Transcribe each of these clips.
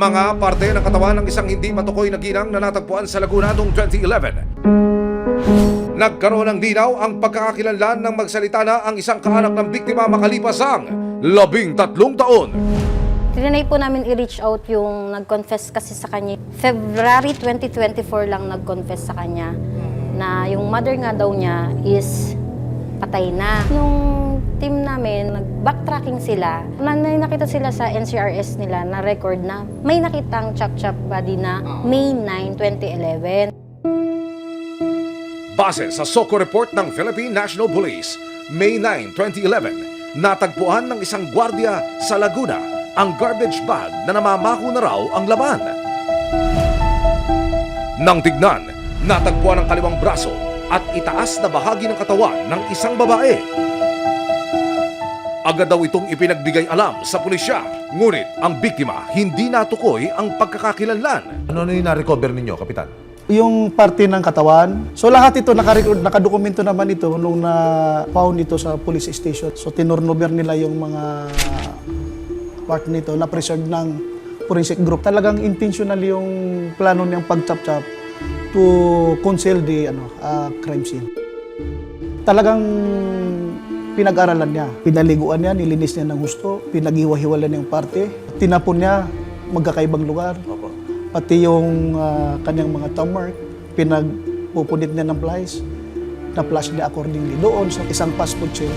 mga parte ng katawan ng isang hindi matukoy na ginang na natagpuan sa Laguna noong 2011. Nagkaroon ng linaw ang pagkakakilanlan ng magsalita na ang isang kaanak ng biktima makalipas ang 13 taon. Trinay po namin i-reach out yung nag-confess kasi sa kanya. February 2024 lang nag-confess sa kanya na yung mother nga daw niya is patay na. Yung team namin, nag-backtracking sila. Nakita sila sa NCRS nila na record na may nakitang chop-chop body na May 9, 2011. Base sa SOCO report ng Philippine National Police, May 9, 2011, natagpuan ng isang gwardiya sa Laguna ang garbage bag na namamako na raw ang laman. Nang tignan, natagpuan ang kaliwang braso at itaas na bahagi ng katawan ng isang babae. Agad daw itong ipinagbigay alam sa pulisya, ngunit ang biktima hindi natukoy ang pagkakakilanlan. Ano yung na-recover ninyo, Kapitan? Yung parte ng katawan. So lahat ito nakadokumento naman ito nung na-found ito sa police station. So tinornover nila yung mga part nito na preserved ng forensic group. Talagang intentional yung plano niyang pag-chop-chop to conceal the crime scene. Talagang pinag-aralan niya. Pinaliguan niya, nilinis niya ng gusto, pinaghiwa-hiwalan niya yung parte, tinapon niya magkakaibang lugar. Pati yung kanyang mga thumb mark, pinagpupunit niya ng plies, na-flash niya accordingly doon sa isang fast food chain.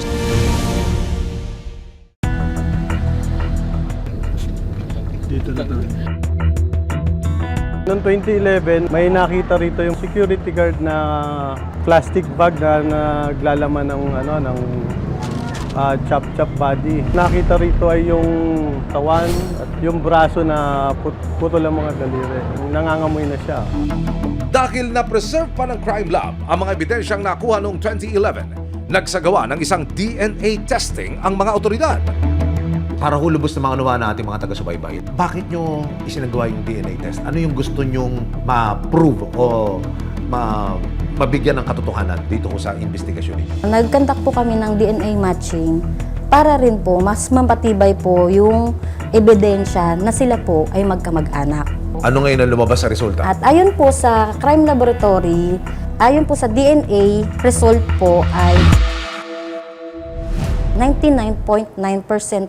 Dito na to. Noong 2011, may nakita rito yung security guard na plastic bag na naglalaman ng chop-chop body. Nakita rito ay yung tawan at yung braso na putol ang mga daliri. Nangangamoy na siya. Dahil na-preserve pa ng crime lab ang mga ebidensyang nakuha noong 2011, nagsagawa ng isang DNA testing ang mga otoridad. Para hulubos na mga unawaan na ating mga taga-subaybay, bakit nyo isinagawa yung DNA test? Ano yung gusto nyong ma-prove o mabigyan ng katotohanan dito ko sa investigasyon ninyo? Nagkandak po kami ng DNA matching para rin po mas mapatibay po yung ebidensya na sila po ay magkamag-anak. Ano ngayon ang lumabas sa resulta? At ayon po sa crime laboratory, ayon po sa DNA result po ay 99.9%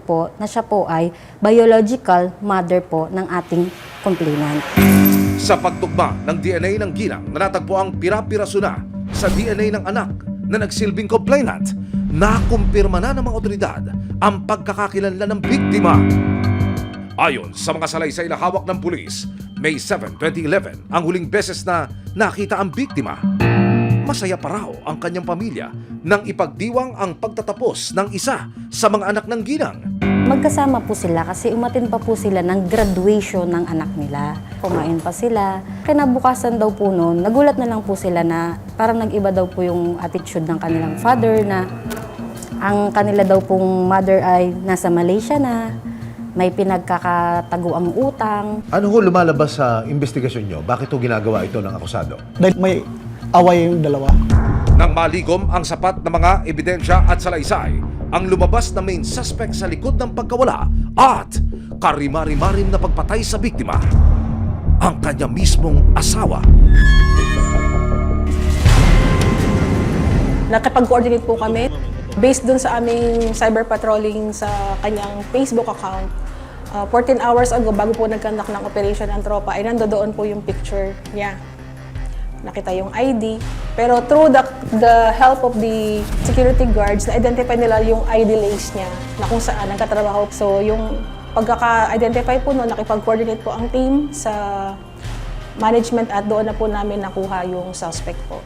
po na siya po ay biological mother po ng ating complainant. Sa pagtugma ng DNA ng ginang na natagpo ang pira-piraso na sa DNA ng anak na nagsilbing complainant, nakumpirma na ng mga otoridad ang pagkakakilanlan ng biktima. Ayon sa mga salaysay na hawak ng pulis, May 7, 2011 ang huling beses na nakita ang biktima. Masaya pa raw ang kanyang pamilya nang ipagdiwang ang pagtatapos ng isa sa mga anak ng ginang. Magkasama po sila kasi umatin pa po sila ng graduation ng anak nila. Kumain pa sila. Kinabukasan daw po noon, nagulat na lang po sila na parang nag-iba daw po yung attitude ng kanilang father na ang kanila daw pong mother ay nasa Malaysia na, may pinagkakataguang utang. Ano ho lumalabas sa investigasyon nyo? Bakit ho ginagawa ito ng akusado? Dahil may away yung dalawa. Nang maligom ang sapat na mga ebidensya at salaysay, ang lumabas na main suspect sa likod ng pagkawala at karimari-marim na pagpatay sa biktima, ang kanya mismong asawa. Nakipag-coordinate po kami based dun sa aming cyber patrolling sa kanyang Facebook account. 14 hours ago, bago po nagkandak ng operation ng tropa, ay nandoon po yung picture niya. Nakita yung ID. Pero through the help of the security guards, na-identify nila yung ID lace niya na kung saan nagkatrabaho. So yung pagkaka-identify po noon, nakipag-coordinate po ang team sa management at doon na po namin nakuha yung suspect po.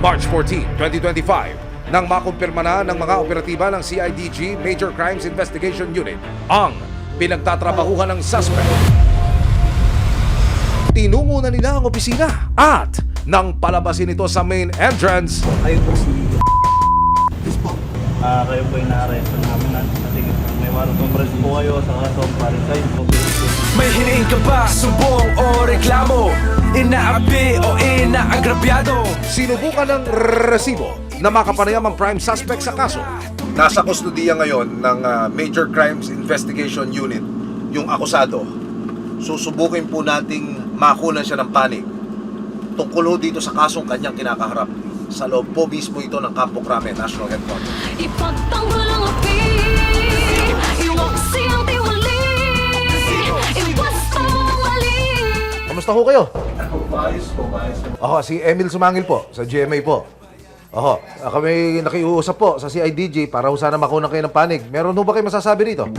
March 14, 2025, nang makumpirma na ng mga operatiba ng CIDG Major Crimes Investigation Unit ang pinagtatrabahuhan ng suspect. Tinungo na nila ang opisina at nang palabasin ito sa main entrance. Kayo po si... kayo po yung na-arresto namin at may warrant of arrest po kayo sa kaso parin kayo po. May hiniing ka ba, sumbong o reklamo? Inaapi o inaagrabyado? Sinubukan ng resibo na makapanayam ang prime suspect sa kaso. Nasa kustodiya ngayon ng Major Crimes Investigation Unit yung akusado susubukin po nating makunan siya ng panig tungkol ho dito sa kasong kanyang kinakaharap sa loob po mismo ito ng Campo Crame National Headquarters. Ipagtanggol ang api, iwaksi ang tiwali, iwasto ang mali. Kamusta ho kayo? Ako, si Emil Sumangil po, sa GMA po. Ako, kami nakiusap po sa CIDG para ho sana makunan kayo ng panig. Meron ho ba kayo masasabi rito?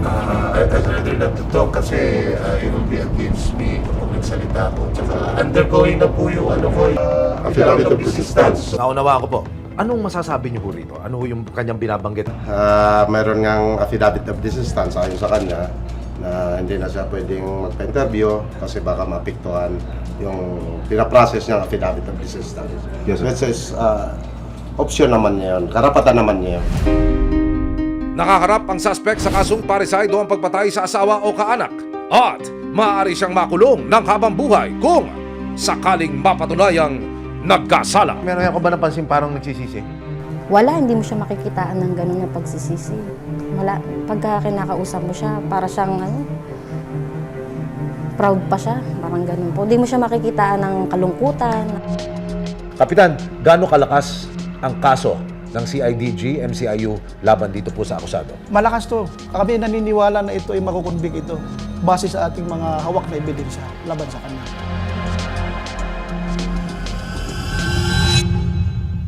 I'd rather not to talk kasi it will be against me kapag nagsalita ko. Tsaka undergoing na po yung affidavit of resistance. Naunawaan ko po. Anong masasabi niyo po rito? Ano ho yung kanyang binabanggit? Meron ngang affidavit of resistance ayon sa kanya na hindi na siya pwedeng magpa-interview kasi baka mapiktuhan yung pinaprocess niyang affidavit of resistance. Yes, sir. Which is option naman niya yun, karapatan naman niya yun. Nakaharap ang suspect sa kasong parricide o ang pagpatay sa asawa o kaanak. At maaari siyang makulong ng habang buhay kung sakaling mapatunayang nagkasala. Meron ko ba napansin parang nagsisisi? Wala, hindi mo siya makikitaan ng ganun na pagsisisi. Wala. Pagka kinakausap mo siya, para siyang proud pa siya. Parang ganun po. Hindi mo siya makikitaan ng kalungkutan. Kapitan, gaano kalakas ang kaso ng CIDG, MCIU laban dito po sa akusado? Malakas to. Kami naniniwala na ito ay makukonvict ito base sa ating mga hawak na ebidensya laban sa kanya.